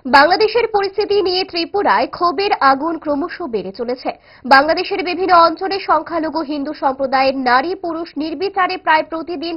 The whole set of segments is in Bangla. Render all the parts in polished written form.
বাংলাদেশের পরিস্থিতি নিয়ে ত্রিপুরায় ক্ষোভের আগুন ক্রমশ বেড়ে চলেছে। বাংলাদেশের বিভিন্ন অঞ্চলে সংখ্যালঘু হিন্দু সম্প্রদায়ের নারী পুরুষ নির্বিচারে প্রায়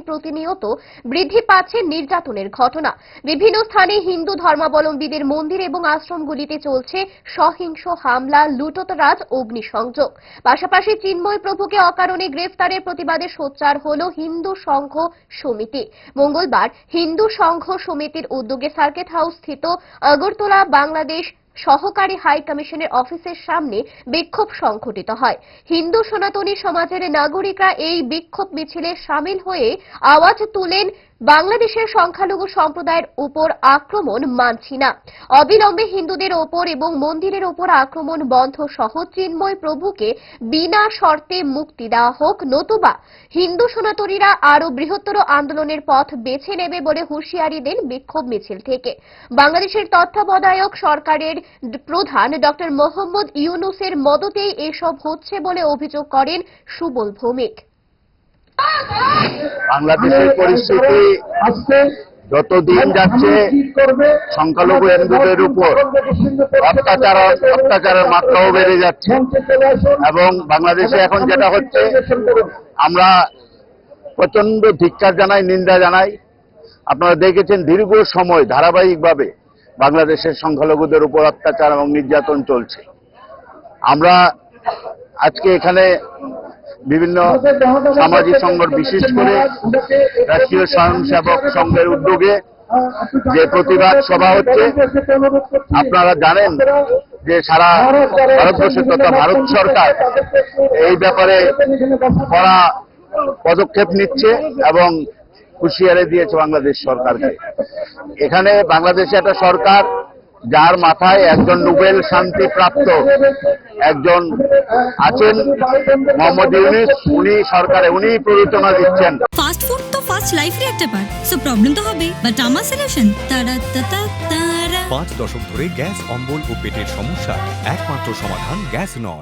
প্রতিনিয়ত বৃদ্ধি পাচ্ছে নির্যাতনের ঘটনা। বিভিন্ন স্থানে হিন্দু ধর্মাবলম্বীদের মন্দির এবং আশ্রমগুলিতে চলছে সহিংস হামলা, লুটতরাজ, অগ্নিসংযোগ। পাশাপাশি চিন্ময় প্রভুকে অকারণে গ্রেফতারের প্রতিবাদে সোচ্চার হল হিন্দু সংঘ সমিতি। মঙ্গলবার হিন্দু সংঘ সমিতির উদ্যোগে সার্কিট হাউস স্থিত আগরতলা বাংলাদেশ সহকারী হাই কমিশনের অফিসের সামনে বিক্ষোভ সংঘটিত হয়। হিন্দু সনাতনী সমাজের নাগরিকরা এই বিক্ষোভ মিছিলে সামিল হয়ে আওয়াজ তুলেন, বাংলাদেশের সংখ্যালঘু সম্প্রদায়ের উপর আক্রমণ মানছি না। অবিলম্বে হিন্দুদের ওপর এবং মন্দিরের ওপর আক্রমণ বন্ধ সহ চিন্ময় প্রভুকে বিনা শর্তে মুক্তি দেওয়া হোক, নতুবা হিন্দু সনাতনীরা আরো বৃহত্তর আন্দোলনের পথ বেছে নেবে বলে হুঁশিয়ারি দেন বিক্ষোভ মিছিল থেকে। বাংলাদেশের তত্ত্বাবধায়ক সরকারের প্রধান ডক্টর মোহাম্মদ ইউনূসের মদতেই এসব হচ্ছে বলে অভিযোগ করেন সুবল ভৌমিক। বাংলাদেশের পরিস্থিতি যত দিন যাচ্ছে সংখ্যালঘু হিন্দুদের উপর অত্যাচারের মাত্রাও বেড়ে যাচ্ছে এবং বাংলাদেশে এখন যেটা হচ্ছে আমরা প্রচন্ড ধিক্কার জানাই, নিন্দা জানাই। আপনারা দেখেছেন দীর্ঘ সময় ধারাবাহিকভাবে বাংলাদেশের সংখ্যালঘুদের উপর অত্যাচার এবং নির্যাতন চলছে। আমরা আজকে এখানে বিভিন্ন সামাজিক সংগঠন, বিশেষ করে রাষ্ট্রীয় স্বয়ংসেবক সংঘের উদ্যোগে যে প্রতিবাদ সভা হচ্ছে, আপনারা জানেন যে সারা ভারতবর্ষের তথা ভারত সরকার এই ব্যাপারে কড়া পদক্ষেপ নিচ্ছে এবং হুঁশিয়ারি দিয়েছে বাংলাদেশ সরকারকে। এখানে বাংলাদেশে একটা সরকার যার মাথায় একজন নোবেল শান্তি প্রাপ্ত একজন আছেন, মোহাম্মদ ইউনূস। উনি সরকারে উনি প্ররোচনা দিচ্ছেন। ফাস্ট ফুড তো ফাস্ট লাইফের একটা পার্ট, সো প্রবলেম তো হবে, বাট আমার সলিউশন তারা 5 দশক ধরে গ্যাস, অম্বল ও পেটের সমস্যা একমাত্র সমাধান গ্যাস নল।